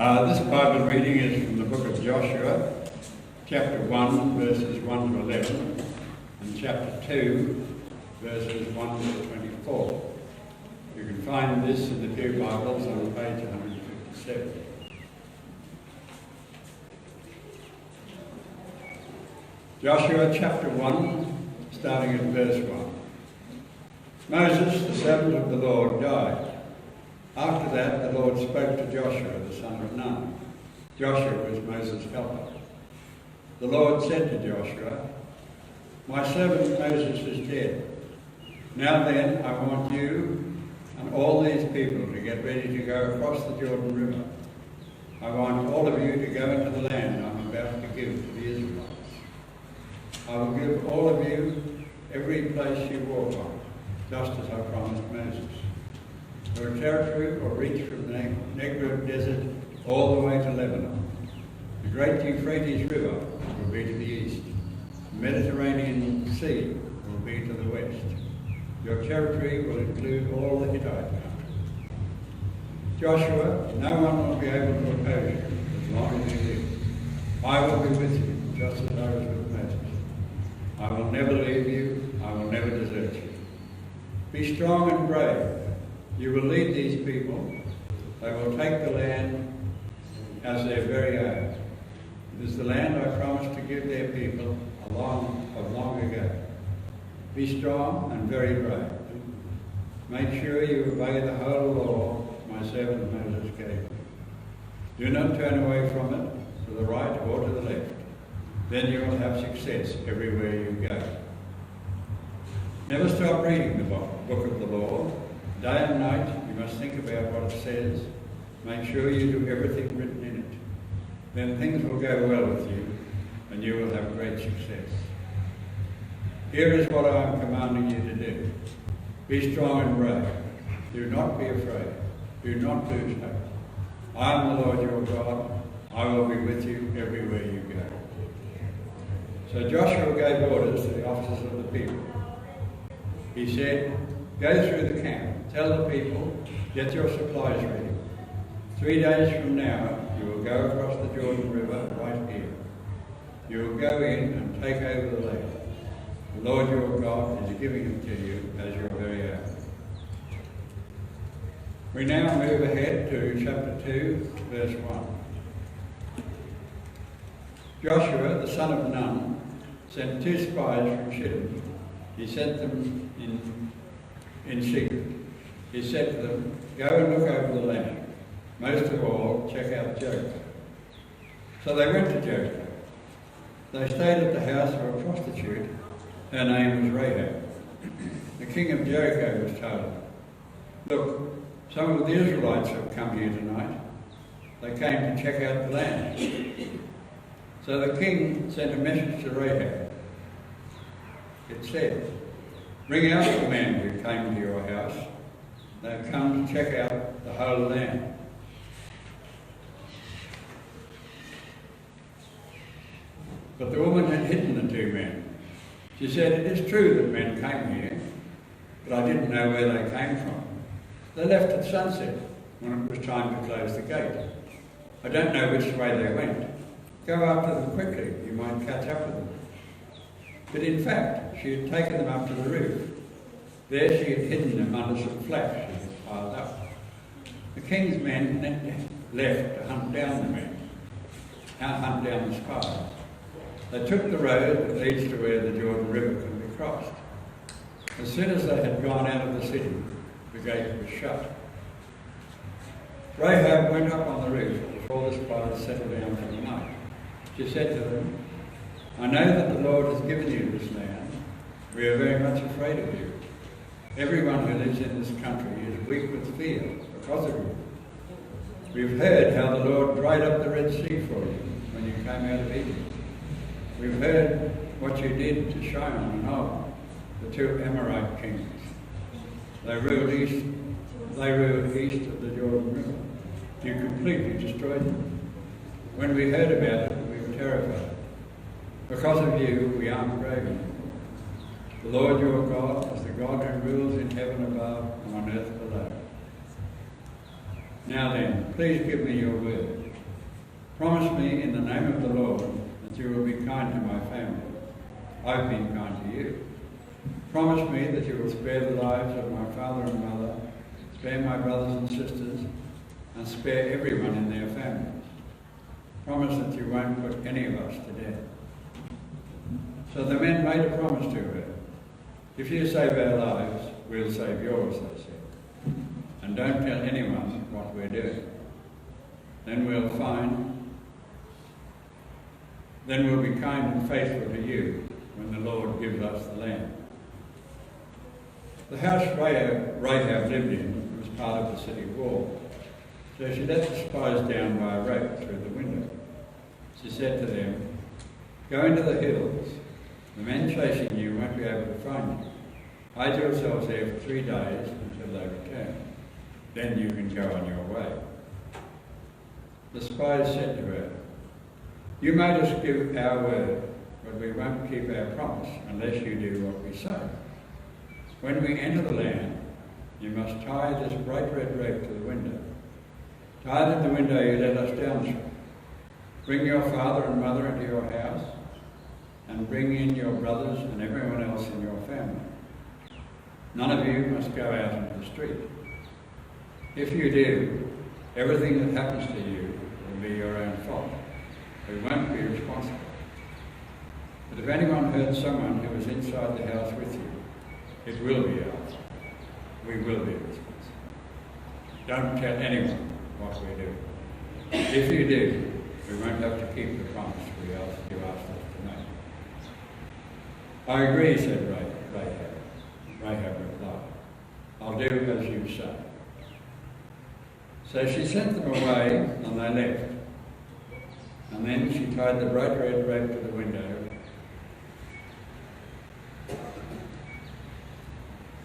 This Bible reading is from the book of Joshua, chapter 1, verses 1 to 11, and chapter 2, verses 1 to 24. You can find this in the Pew Bibles on page 157. Joshua chapter 1, starting at verse 1. Moses, the servant of the Lord, died. After that, the Lord spoke to Joshua, the son of Nun. Joshua was Moses' helper. The Lord said to Joshua, "My servant Moses is dead. Now then, I want you and all these people to get ready to go across the Jordan River. I want all of you to go into the land I'm about to give to the Israelites. I will give all of you every place you walk on, just as I promised Moses. Your territory will reach from the Negev desert all the way to Lebanon. The great Euphrates River will be to the east. The Mediterranean Sea will be to the west. Your territory will include all the Hittite country. Joshua, no one will be able to oppose you as long as you live. I will be with you, just as I was with Moses. I will never leave you. I will never desert you. Be strong and brave. You will lead these people. They will take the land as their very own. It is the land I promised to give their people long ago. Be strong and very brave. Make sure you obey the whole law my servant Moses gave you. Do not turn away from it to the right or to the left. Then you will have success everywhere you go. Never stop reading the book of the law. Day and night you must think about what it says. Make sure you do everything written in it. Then things will go well with you and you will have great success. Here is what I am commanding you to do. Be strong and brave. Do not be afraid. Do not lose hope. I am the Lord your God. I will be with you everywhere you go." So Joshua gave orders to the officers of the people. He said, "Go through the camp. Tell the people, get your supplies ready. 3 days from now, you will go across the Jordan River right here. You will go in and take over the land. The Lord your God is giving it to you as your very own." We now move ahead to chapter 2, verse 1. Joshua, the son of Nun, sent 2 spies from Shittim. He sent them in secret. He said to them, "Go and look over the land. Most of all, check out Jericho." So they went to Jericho. They stayed at the house of a prostitute. Her name was Rahab. The king of Jericho was told, "Look, some of the Israelites have come here tonight. They came to check out the land." So the king sent a message to Rahab. It said, "Bring out the men who came to your house. They have come to check out the whole land." But the woman had hidden the 2 men. She said, "It is true that men came here, but I didn't know where they came from. They left at sunset when it was time to close the gate. I don't know which way they went. Go after them quickly, you might catch up with them." But in fact, she had taken them up to the roof. There she had hidden them under some flax she had piled up. The king's men left to hunt down the spies. They took the road that leads to where the Jordan River can be crossed. As soon as they had gone out of the city, the gate was shut. Rahab went up on the roof before the spies settled down for the night. She said to them, "I know that the Lord has given you this land. We are very much afraid of you. Everyone who lives in this country is weak with fear because of you. We've heard how the Lord dried up the Red Sea for you when you came out of Egypt. We've heard what you did to Sihon and Og, the 2 Amorite kings. They ruled east of the Jordan River. You completely destroyed them. When we heard about it, we were terrified. Because of you, we aren't brave anymore. The Lord your God is the God who rules in heaven above and on earth below. Now then, please give me your word. Promise me in the name of the Lord that you will be kind to my family. I've been kind to you. Promise me that you will spare the lives of my father and mother, spare my brothers and sisters, and spare everyone in their families. Promise that you won't put any of us to death. So the men made a promise to her. If you save our lives, we'll save yours, they said. And don't tell anyone what we're doing. Then we'll be kind and faithful to you when the Lord gives us the land. The house Rahab lived in was part of the city wall. So she let the spies down by a rope through the window. She said to them, "Go into the hills. The men chasing you won't be able to find you. Hide yourselves there for 3 days until they return. Then you can go on your way." The spies said to her, "You made us give our word, but we won't keep our promise unless you do what we say. When we enter the land, you must tie this bright red rope to the window. Tied at the window you let us down through. Bring your father and mother into your house, and bring in your brothers and everyone else in your family. None of you must go out into the street. If you do, everything that happens to you will be your own fault. We won't be responsible. But if anyone hurts someone who is inside the house with you, it will be our fault. We will be responsible. Don't tell anyone what we do. If you do, we won't have to keep the promise you asked us to make." "I agree," said Rahab. Rahab replied, "I'll do as you say." So she sent them away and they left. And then she tied the bright red rope to the window.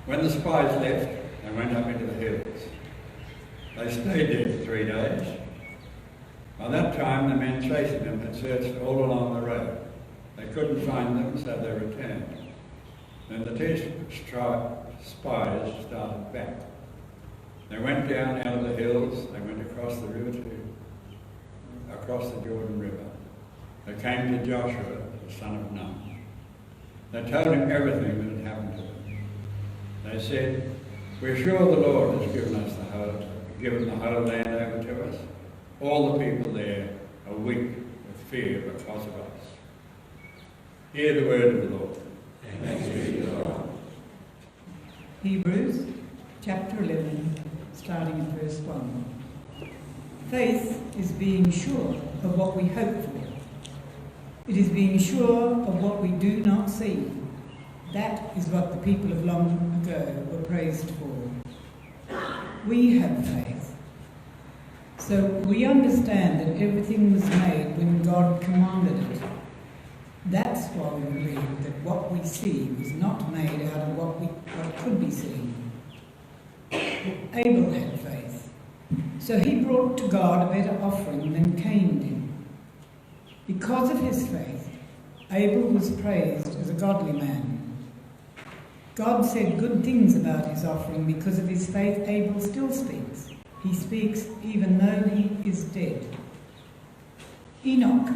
When the spies left, they went up into the hills. They stayed there for 3 days. By that time, the men chasing them had searched all along the road. They couldn't find them, so they returned. Then the 2 spies started back. They went down out of the hills. They went across the river across the Jordan River. They came to Joshua, the son of Nun. They told him everything that had happened to them. They said, "We're sure the Lord has given the whole land over to us. All the people there are weak with fear because of us." Hear the word of the Lord. Thanks be to God. Hebrews chapter 11, starting at verse 1. Faith is being sure of what we hope for. It is being sure of what we do not see. That is what the people of long ago were praised for. We have faith. So we understand that everything was made when God commanded it. That's why we believe that what we see was not made out of what could be seen. Abel had faith. So he brought to God a better offering than Cain did. Because of his faith, Abel was praised as a godly man. God said good things about his offering. Because of his faith, Abel still speaks. He speaks even though he is dead. Enoch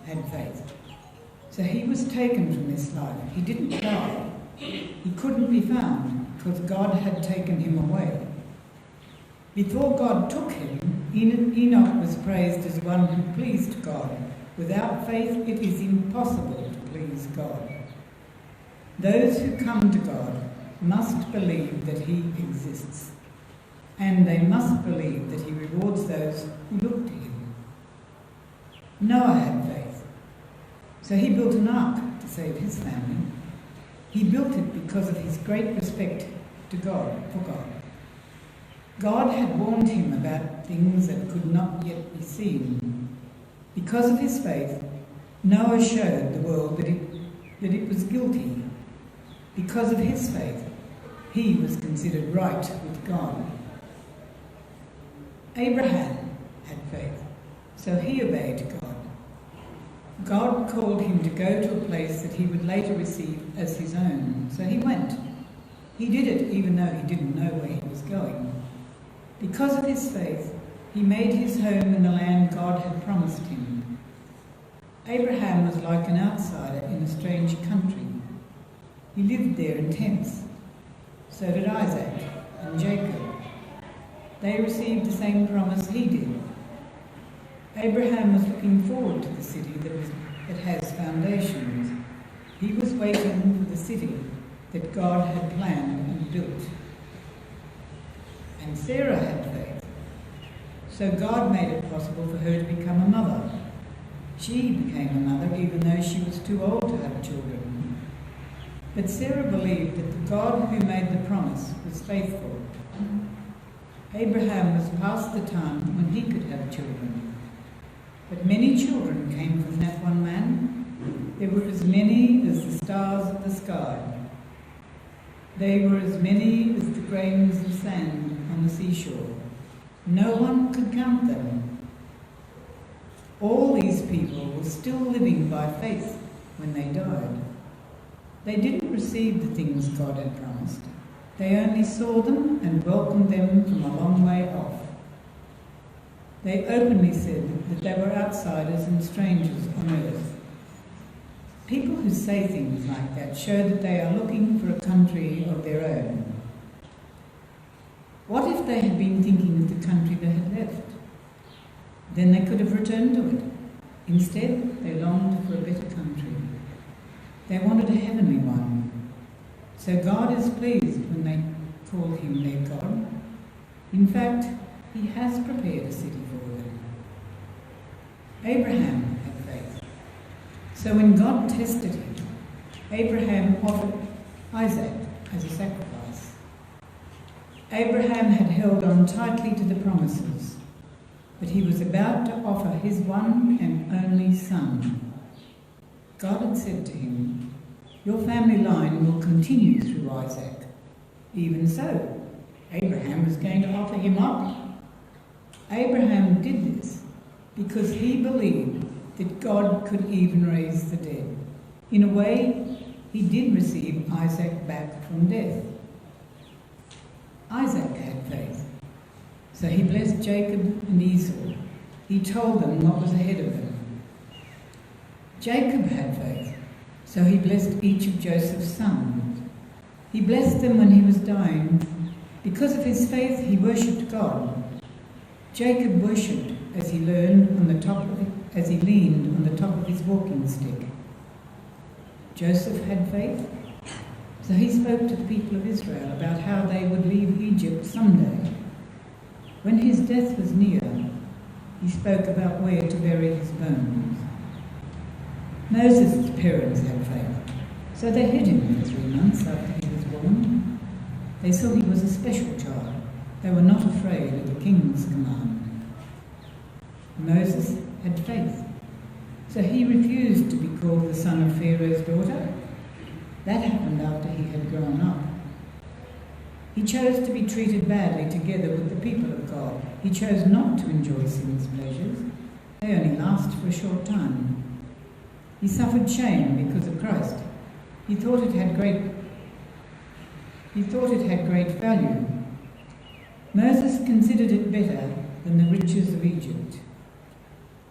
had faith. So he was taken from this life. He didn't die. He couldn't be found because God had taken him away. Before God took him, Enoch was praised as one who pleased God. Without faith, it is impossible to please God. Those who come to God must believe that he exists, and they must believe that he rewards those who look to him. Noah had faith, so he built an ark to save his family. He built it because of his great respect for God. God had warned him about things that could not yet be seen. Because of his faith, Noah showed the world that it was guilty. Because of his faith, he was considered right with God. Abraham had faith, so he obeyed God. God called him to go to a place that he would later receive as his own, so he went. He did it even though he didn't know where he was going. Because of his faith, He made his home in the land God had promised him. Abraham was like an outsider in a strange country. He lived there in tents. So did Isaac and Jacob. They received the same promise he did. Abraham was looking forward to the city that has foundations. He was waiting for the city that God had planned and built. And Sarah had faith. So God made it possible for her to become a mother. She became a mother even though she was too old to have children. But Sarah believed that the God who made the promise was faithful. Abraham was past the time when he could have children. But many children came from that one man. There were as many as the stars of the sky. They were as many as the grains of sand on the seashore. No one could count them. All these people were still living by faith when they died. They didn't receive the things God had promised. They only saw them and welcomed them from a long way off. They openly said that they were outsiders and strangers on earth. People who say things like that show that they are looking for a country of their own. What if they had been thinking of the country they had left? Then they could have returned to it. Instead, they longed for a better country. They wanted a heavenly one. So God is pleased when they call him their God. In fact, he has prepared a city for them. Abraham had faith. So when God tested him, Abraham offered Isaac as a sacrifice. Abraham had held on tightly to the promises, but he was about to offer his one and only son. God had said to him, "Your family line will continue through Isaac." Even so, Abraham was going to offer him up. Abraham did this because he believed that God could even raise the dead. In a way, he did receive Isaac back from death. Isaac had faith, so he blessed Jacob and Esau. He told them what was ahead of them. Jacob had faith, so he blessed each of Joseph's sons. He blessed them when he was dying. Because of his faith, he worshipped God. Jacob worshipped as he leaned on the top of his walking stick. Joseph had faith, so he spoke to the people of Israel about how they would leave Egypt someday. When his death was near, he spoke about where to bury his bones. Moses' parents had faith, so they hid him for 3 months after he was born. They saw he was a special child. They were not afraid of the king's command. Moses had faith, so he refused to be called the son of Pharaoh's daughter. That happened after he had grown up. He chose to be treated badly together with the people of God. He chose not to enjoy sin's pleasures. They only last for a short time. He suffered shame because of Christ. He thought it had great value. Moses considered it better than the riches of Egypt.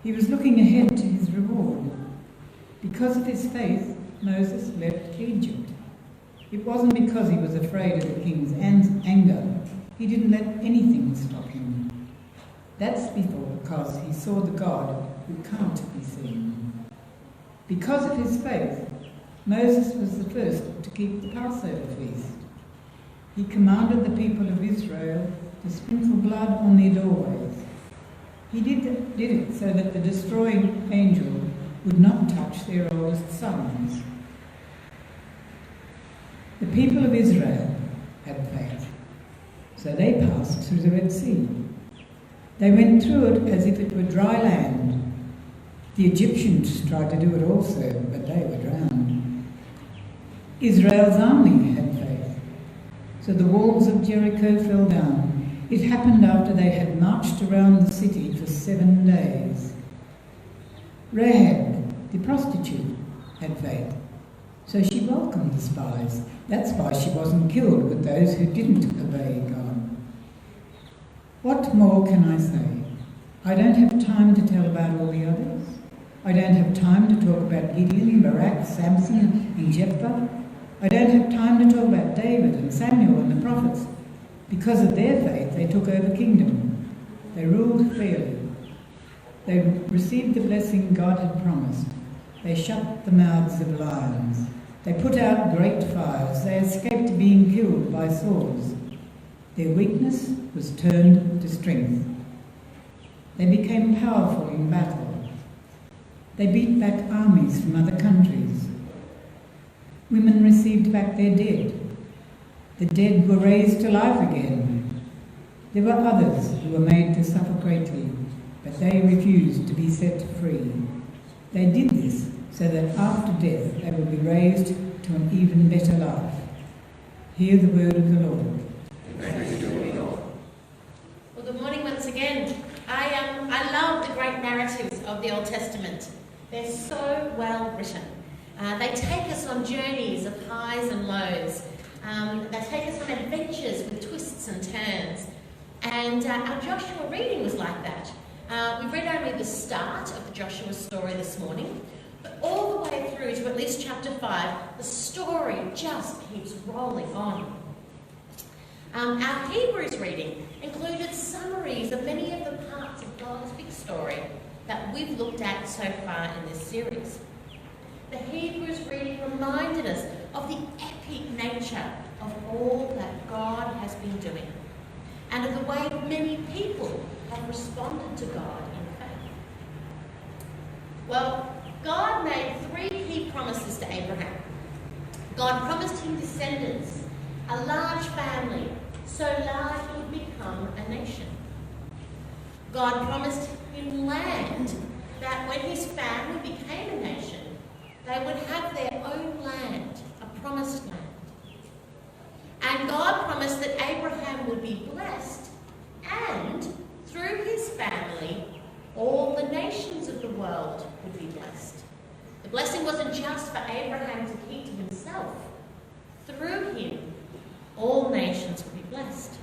He was looking ahead to his reward. Because of his faith, Moses left Egypt. It wasn't because he was afraid of the king's anger. He didn't let anything stop him. That's because he saw the God who can't be seen. Because of his faith, Moses was the first to keep the Passover feast. He commanded the people of Israel to sprinkle blood on their doorways. He did it so that the destroying angel would not touch their oldest sons. The people of Israel had faith, so they passed through the Red Sea. They went through it as if it were dry land. The Egyptians tried to do it also, but they were drowned. Israel's army had faith, so the walls of Jericho fell down. It happened after they had marched around the city for 7 days. Rahab, the prostitute, had faith, so she welcomed the spies. That's why she wasn't killed with those who didn't obey God. What more can I say? I don't have time to tell about all the others. I don't have time to talk about Gideon, Barak, Samson and Jephthah. I don't have time to talk about David and Samuel and the prophets. Because of their faith, they took over kingdom. They ruled fairly. They received the blessing God had promised. They shut the mouths of lions. They put out great fires. They escaped being killed by swords. Their weakness was turned to strength. They became powerful in battle. They beat back armies from other countries. Women received back their dead. The dead were raised to life again. There were others who were made to suffer greatly, but they refused to be set free. They did this so that after death they would be raised to an even better life. Hear the word of the Lord. Well, good morning once again. I love the great narratives of the Old Testament. They're so well written. They take us on journeys of highs and lows. They take us on adventures with twists and turns. And our Joshua reading was like that. We read only the start of the Joshua story this morning, but all the way through to at least chapter 5, the story just keeps rolling on. Our Hebrews reading included summaries of many of the parts of God's big story that we've looked at so far in this series. The Hebrews reading reminded us of the epic nature of all that God has been doing and of the way many people have responded to God in faith. Well, God made 3 key promises to Abraham. God promised him descendants, a large family, so large it would become a nation. God promised him land, that when his family became a nation, they would have their own land, a promised land. And God promised that Abraham would be blessed, and through his family, all the nations of the world would be blessed. The blessing wasn't just for Abraham to keep to himself. Through him, all nations would be blessed.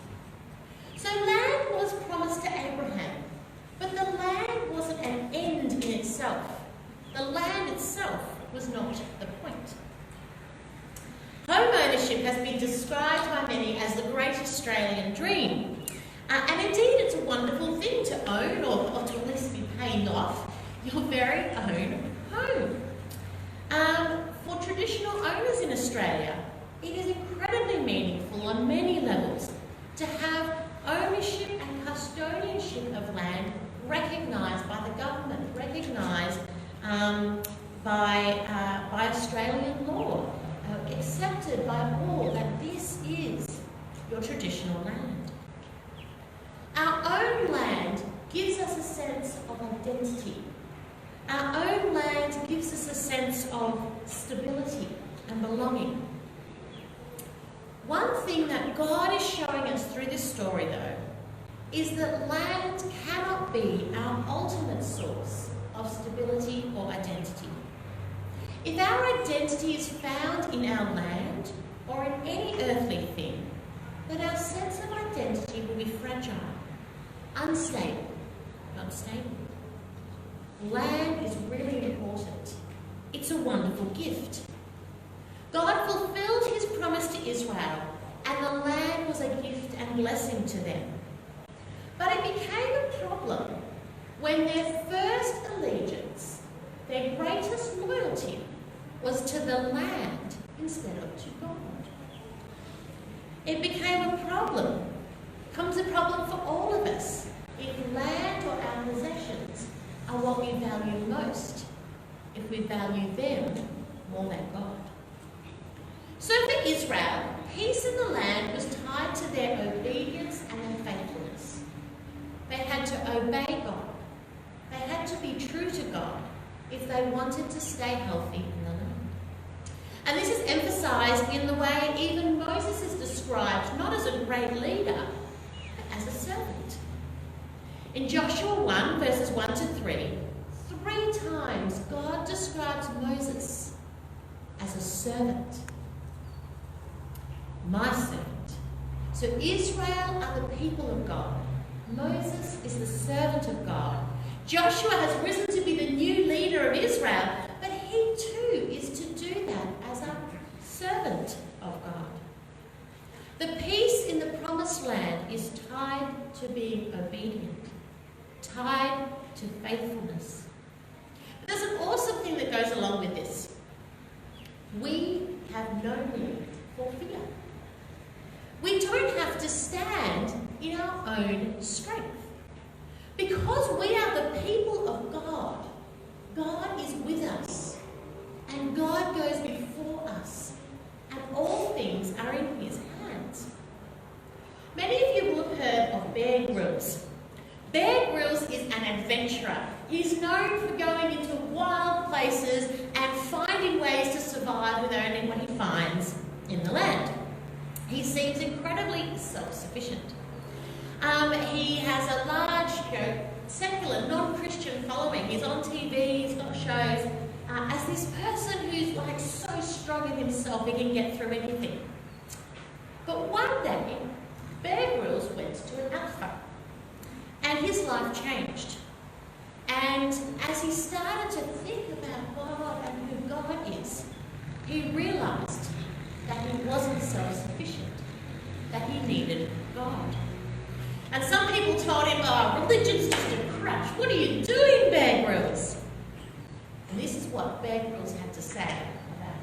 So land was promised to Abraham, but the land wasn't an end in itself. The land itself was not the point. Home ownership has been described by many as the great Australian dream. And indeed, it's a wonderful thing to own, or to at least be paying off your very own home. For traditional owners in Australia, it is incredibly meaningful on many levels to have ownership and custodianship of land recognised by the government, recognised by Australian law, accepted by all that this is your traditional land. Our own land gives us a sense of identity. Our own land gives us a sense of stability and belonging. One thing that God is showing us through this story, though, is that land cannot be our ultimate source of stability or identity. If our identity is found in our land or in any earthly thing, then our sense of identity will be fragile, unstable, not stable. Land is really important. It's a wonderful gift. God fulfilled his promise to Israel, and the land was a gift and blessing to them. But it became a problem when their first allegiance, their greatest loyalty, was to the land instead of to God. It became a problem. It becomes a problem for all of us if land or our possessions are what we value most, if we value them more than God. So for Israel, peace in the land was tied to their obedience and their faithfulness. They had to obey God. They had to be true to God if they wanted to stay healthy in the land. And this is emphasised in the way even Moses is described, not as a great leader, but as a servant. In Joshua 1, verses 1 to 3, 3 times God describes Moses as a servant. My servant. So Israel are the people of God, Moses is the servant of God. Joshua has risen to be the new leader of Israel, but he too is to do that as a servant of God. The peace in the promised land is tied to being obedient, tied to faithfulness. But there's an awesome thing that goes along with this. We have no need for fear. We don't have to stand in our own strength. Because we are the people of God, God is with us, and God goes before us, and all things are in His hands. Many of you will have heard of Bear Grylls. Bear Grylls is an adventurer. He's known for going into wild places and finding ways to survive with only what he finds in the land. He seems incredibly self-sufficient. He has a large, secular, non-Christian following. He's on TV, he's got shows. As this person who's like so strong in himself, he can get through anything. But one day, Bear Grylls went to an alpha, and his life changed. And as he started to think about God and who God is, he realised that he wasn't self-sufficient, that he needed God. And some people told him, oh, religion's just a crutch. What are you doing, Bear Grylls? And this is what Bear Grylls had to say about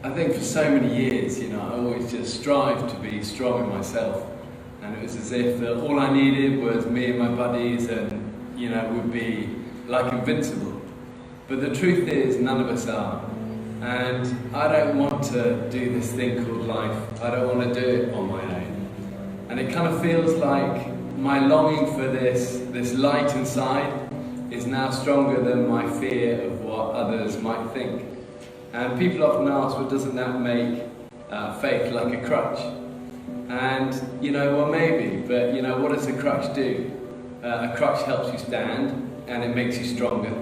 that. I think for so many years, I always just strived to be strong in myself. And it was as if that all I needed was me and my buddies and, would be like invincible. But the truth is, none of us are. And I don't want to do this thing called life. I don't want to do it on my own. And it kind of feels like my longing for this light inside is now stronger than my fear of what others might think. And people often ask, well, doesn't that make faith like a crutch? And, well, maybe, but, what does a crutch do? A crutch helps you stand, and it makes you stronger.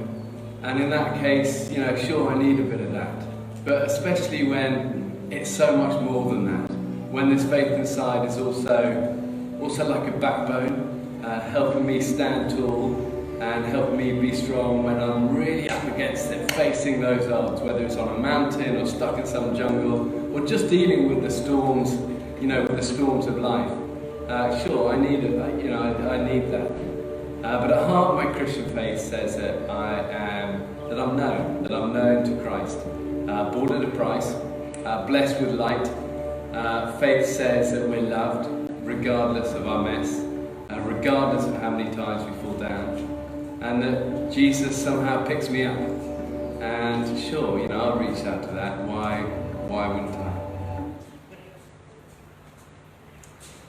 And in that case, sure, I need a bit of that. But especially when it's so much more than that. When this faith inside is also like a backbone, helping me stand tall and helping me be strong when I'm really up against it, facing those odds, whether it's on a mountain or stuck in some jungle, or just dealing with the storms, with the storms of life. Sure, I need it, I need that. But at heart, my Christian faith says that I'm known to Christ. Bought at a price, blessed with light. Faith says that we're loved, regardless of our mess, regardless of how many times we fall down, and that Jesus somehow picks me up. And sure, I'll reach out to that. Why wouldn't I?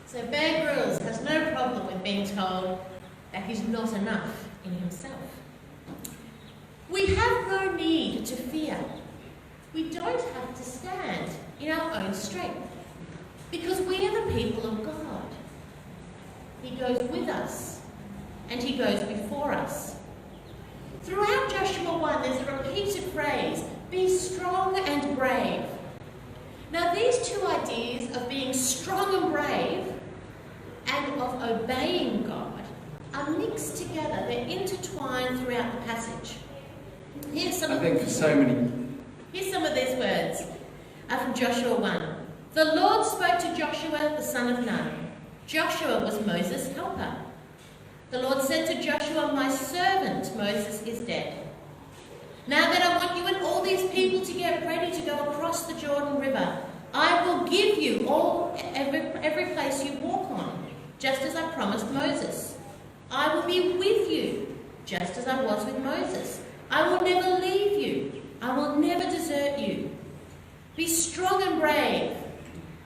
So Bear Grylls has no problem with being told that he's not enough in himself. We have no need to fear. We don't have to stand in our own strength, because we are the people of God. He goes with us, and He goes before us. Throughout Joshua 1, there's a repeated phrase, be strong and brave. Now these two ideas of being strong and brave and of obeying God are mixed together. They're intertwined throughout the passage. Here's some of these words from Joshua 1. The Lord spoke to Joshua, the son of Nun. Joshua was Moses' helper. The Lord said to Joshua, my servant Moses is dead. Now that I want you and all these people to get ready to go across the Jordan River, I will give you every place you walk on, just as I promised Moses. I will be with you, just as I was with Moses. I will never leave you. I will never desert you. Be strong and brave.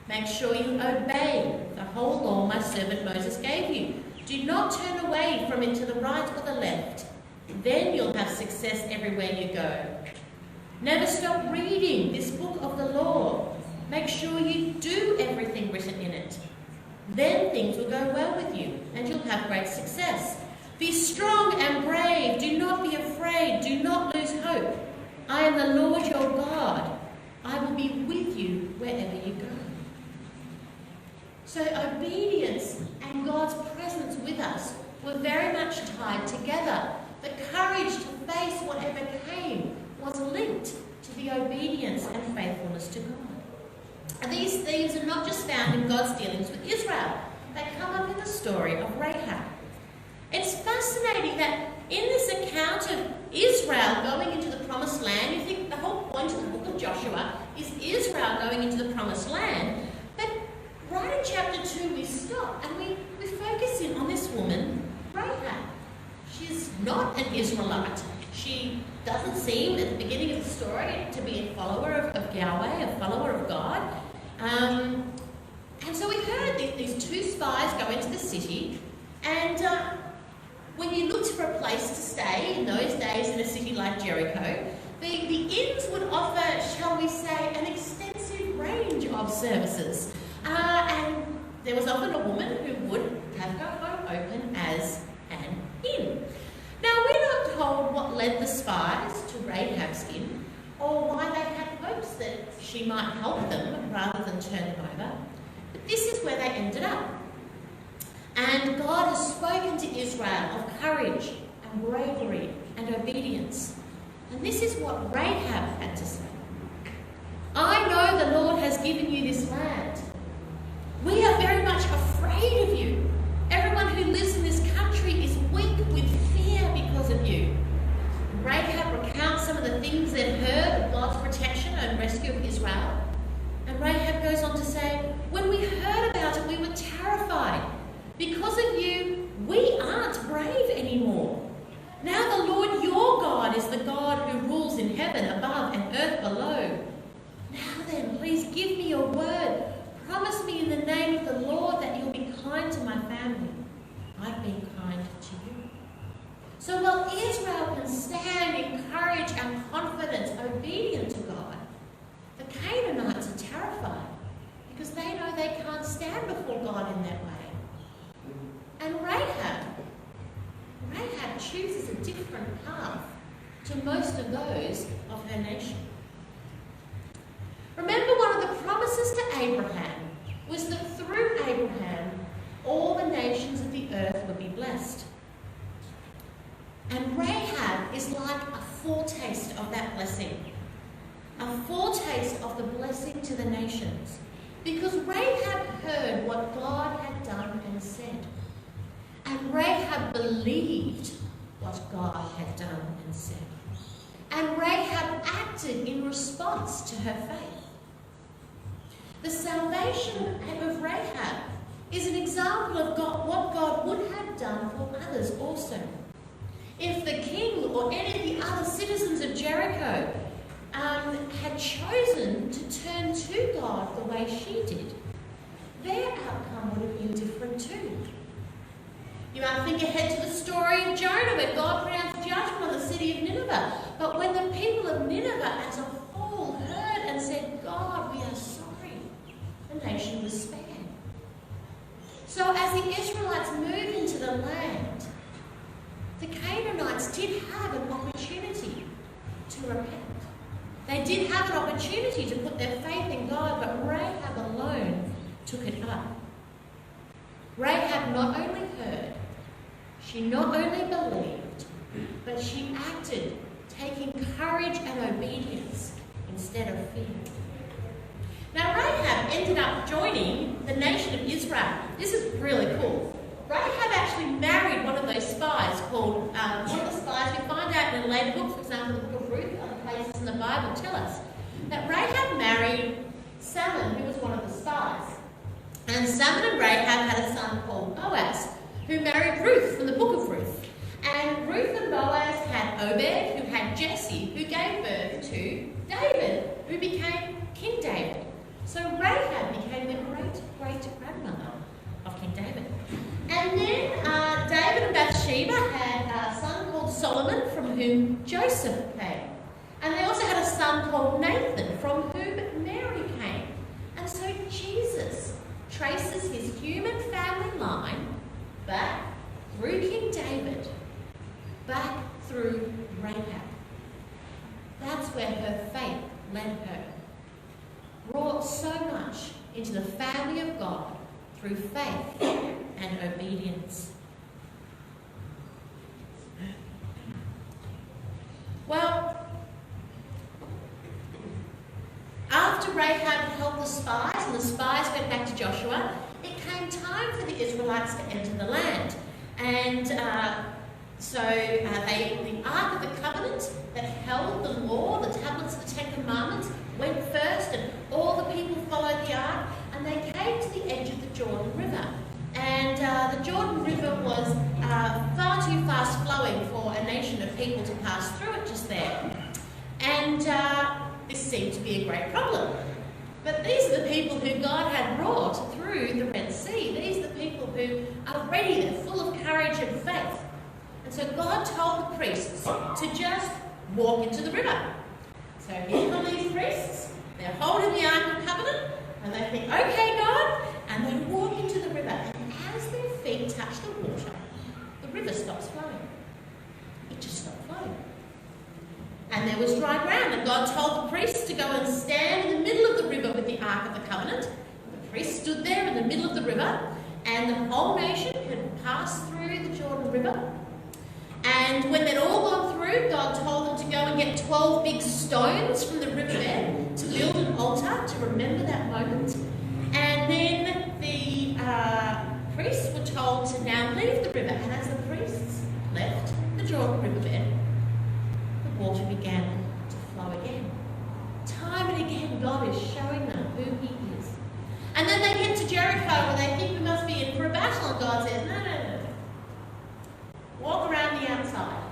Make sure you obey the whole law my servant Moses gave you. Do not turn away from it to the right or the left. Then you'll have success everywhere you go. Never stop reading this book of the law. Make sure you do everything written in it. Then things will go well with you and you'll have great success. Be strong and brave. Do not be afraid. Do not lose hope. I am the Lord your God. I will be with you wherever you go. So obedience and God's presence with us were very much tied together. The courage to face whatever came was linked to the obedience and faithfulness to God. And these themes are not just found in God's dealings with Israel. They come up in the story of Rahab. It's fascinating that in this account of Israel going into the promised land, you think the whole point of the book of Joshua is Israel going into the promised land. But right in chapter 2 we stop and we focus in on this woman, Rahab. She's not an Israelite. She doesn't seem at the beginning of the story to be a follower of Yahweh, a follower of God. And so we heard these two spies go into the city, and when you looked for a place to stay in those days in a city like Jericho, the inns would offer, shall we say, an extensive range of services. And there was often a woman who would have her home open as an inn. Now, we're not told what led the spies to Rahab's inn, or why they had hopes that she might help them rather than turn them over. But this is where they ended up. And God has spoken to Israel of courage and bravery and obedience. And this is what Rahab had to say. I know the Lord has given you this land. We are very much afraid of you. Everyone who lives in this country is weak with fear because of you. Rahab recounts some of the things they've heard of God's protection and rescue of Israel. And Rahab goes on to say, when we heard about it, we were terrified. Because of you, we aren't brave anymore. Now the Lord your God is the God who rules in heaven above and earth below. Now then, please give me your word. Promise me in the name of the Lord that you'll be kind to my family. I've been kind to you. So while Israel can stand in courage and confidence, obedient to God, the Canaanites are terrified because they know they can't stand before God in that way. And Rahab chooses a different path to most of those of her nation. Remember, one of the promises to Abraham was that through Abraham, all the nations of the earth would be blessed. And Rahab is like a foretaste of that blessing, a foretaste of the blessing to the nations, because Rahab heard what God had done and said. And Rahab believed what God had done and said. And Rahab acted in response to her faith. The salvation of Rahab is an example of what God would have done for others also. If the king or any of the other citizens of Jericho had chosen to turn to God the way she did, their outcome would have been different too. You might think ahead to the story of Jonah, where God pronounced judgment on the city of Nineveh. But when the people of Nineveh as a whole heard and said, God, we are sorry, the nation was spared. So as the Israelites moved into the land, the Canaanites did have an opportunity to repent. They did have an opportunity to put their faith in God, but Rahab alone took it up. Rahab not only heard, she not only believed, but she acted, taking courage and obedience instead of fear. Now Rahab ended up joining the nation of Israel. This is really cool. Rahab actually married one of those spies called, one of the spies we find out in a later book, for example, the book of Ruth, other places in the Bible tell us, that Rahab married Salmon, who was one of the spies. And Salmon and Rahab had a son called Boaz, who married Ruth from the book of Ruth. And Ruth and Boaz had Obed, who had Jesse, who gave birth to David, who became King David. So Rahab became the great-great-grandmother of King David. And then David and Bathsheba had a son called Solomon, from whom Joseph came. And they also had a son called Nathan, from whom Mary came. And so Jesus traces his human family line back through King David, back through Rahab. That's where her faith led her. Brought so much into the family of God through faith and obedience. Well, after Rahab helped the spies, and the spies went back to Joshua, it came time for the Israelites to enter the land. And so the Ark of the Covenant that held the law, the tablets of the Ten Commandments, went first, and all the people followed the Ark, and they came to the edge of the Jordan River. And the Jordan River was far too fast flowing for a nation of people to pass through it just there. And this seemed to be a great problem. But these are the people who God had brought through the Red Sea. These are the people who are ready, they're full of courage and faith. And so God told the priests to just walk into the river. So here come these priests, they're holding the Ark of Covenant, and they think, okay, God, and they walk into the river. And as their feet touch the water, the river stops flowing. It just stopped flowing. And there was dry ground, and God told the priests to go and stand in the middle of the river with the Ark of the Covenant. The priests stood there in the middle of the river, and the whole nation could pass through the Jordan River. And when they'd all gone through, God told them to go and get 12 big stones from the riverbed to build an altar to remember that moment. And then the priests were told to now leave the river. And as the priests left the Jordan riverbed, the water began to flow again. Time and again, God is showing them who He is. And then they get to Jericho, where they think we must be in for a battle, and God says, no. Walk around the outside,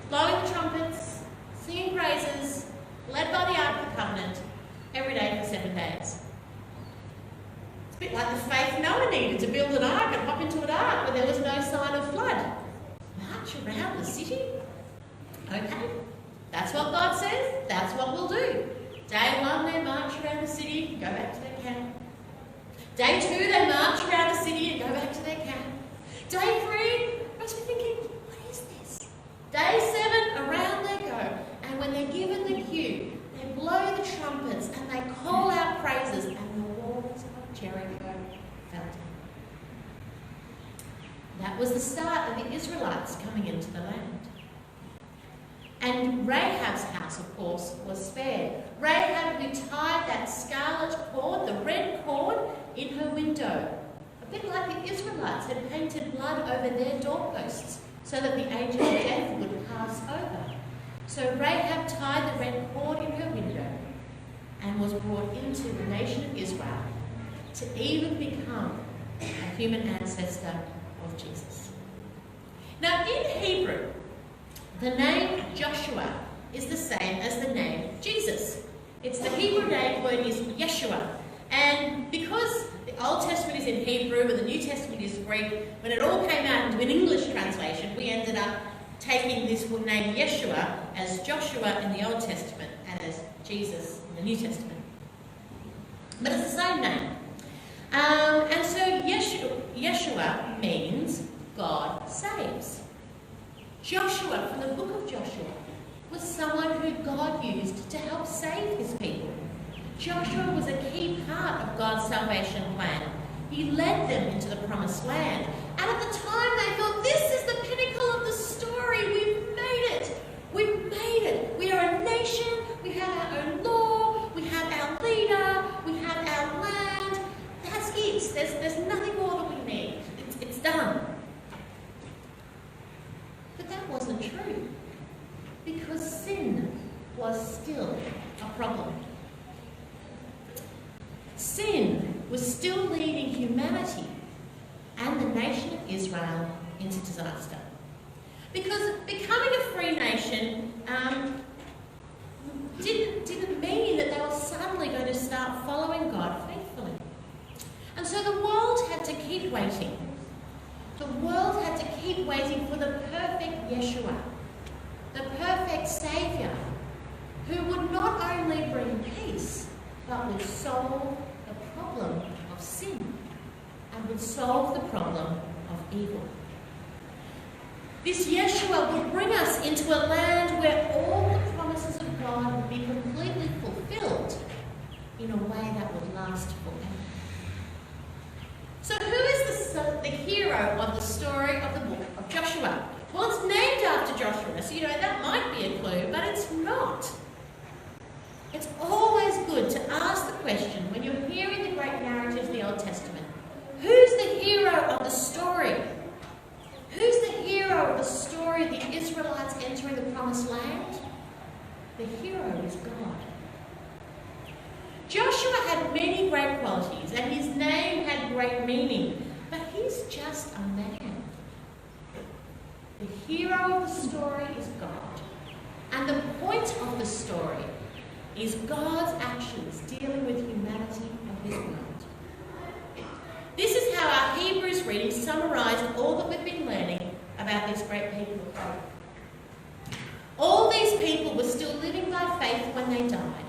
blowing the trumpets, singing praises, led by the Ark of the Covenant, every day for 7 days. It's a bit like the faith Noah needed to build an ark and hop into an ark where there was no sign of flood. March around the city? Okay, that's what God says, that's what we'll do. Day 1, they march around the city, go back to their camp. Day 2, they march around the city and go back to their camp. Day 3, must be thinking, what is this? Day 7, around they go. And when they're given the cue, they blow the trumpets and they call out praises, and the walls of Jericho fell down. That was the start of the Israelites coming into the land. And Rahab's house, of course, was spared. Rahab, who tied that scarlet cord, the red cord, in her window. A bit like the Israelites had painted blood over their doorposts so that the angel of death would pass over. So Rahab tied the red cord in her window and was brought into the nation of Israel to even become a human ancestor of Jesus. Now in Hebrew, the name Joshua is the same as the name Jesus. It's the Hebrew name word is Yeshua. And because the Old Testament is in Hebrew and the New Testament is Greek, when it all came out into an English translation, we ended up taking this name Yeshua as Joshua in the Old Testament and as Jesus in the New Testament. But it's the same name. And so Yeshua means God saves. Joshua, from the book of Joshua, was someone who God used to help save His people. Joshua was a key part of God's salvation plan. He led them into the promised land. And at the time they thought, this is the pinnacle of the story. We've made it. We've made it. We are a nation. We have our own law. We have our leader. We have our land. That's it. There's nothing more that we need. It's done. But that wasn't true. Because sin was still a problem. Sin was still leading humanity and the nation of Israel into disaster. Because becoming a free nation didn't mean that they were suddenly going to start following God faithfully. And so the world had to keep waiting. The world had to keep waiting for the perfect Yeshua, the perfect Saviour, who would not only bring peace, but would solve the problem of sin and would solve the problem of evil. This Yeshua would bring us into a land where all the promises of God would be completely fulfilled in a way that would last forever. is God. Joshua had many great qualities and his name had great meaning, but he's just a man. The hero of the story is God, and the point of the story is God's actions dealing with humanity and his world. This is how our Hebrews reading summarised all that we've been learning about these great people of faith. All these people were still living by faith when they died.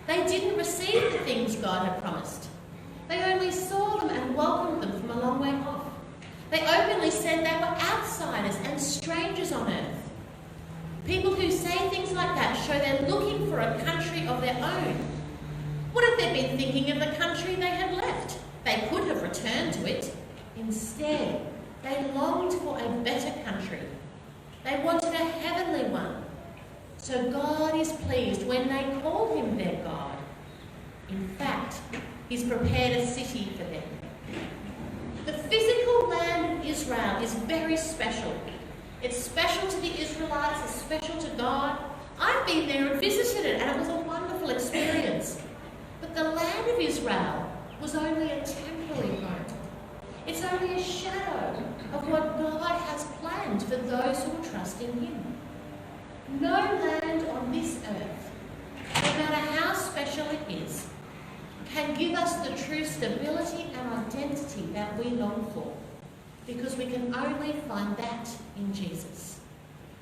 They didn't receive the things God had promised. They only saw them and welcomed them from a long way off. They openly said they were outsiders and strangers on earth. People who say things like that show they're looking for a country of their own. What if they'd been thinking of the country they had left? They could have returned to it. Instead, they longed for a better country. They wanted a heavenly one. So God is pleased when they call him their God. In fact, he's prepared a city for them. The physical land of Israel is very special. It's special to the Israelites, it's special to God. I've been there and visited it, and it was a wonderful experience. But the land of Israel was only a temporary home. It's only a shadow of what God has planned for those who will trust in him. No land on this earth, no matter how special it is, can give us the true stability and identity that we long for, because we can only find that in Jesus.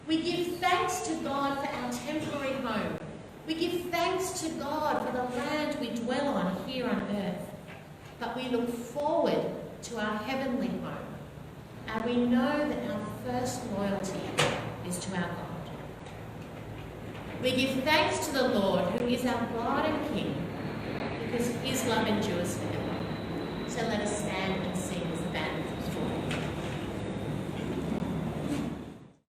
We give thanks to God for our temporary home. We give thanks to God for the land we dwell on here on earth. But we look forward to our heavenly home, and we know that our first loyalty is to our God. We give thanks to the Lord, who is our God and King, because his love endures forever. So let us stand.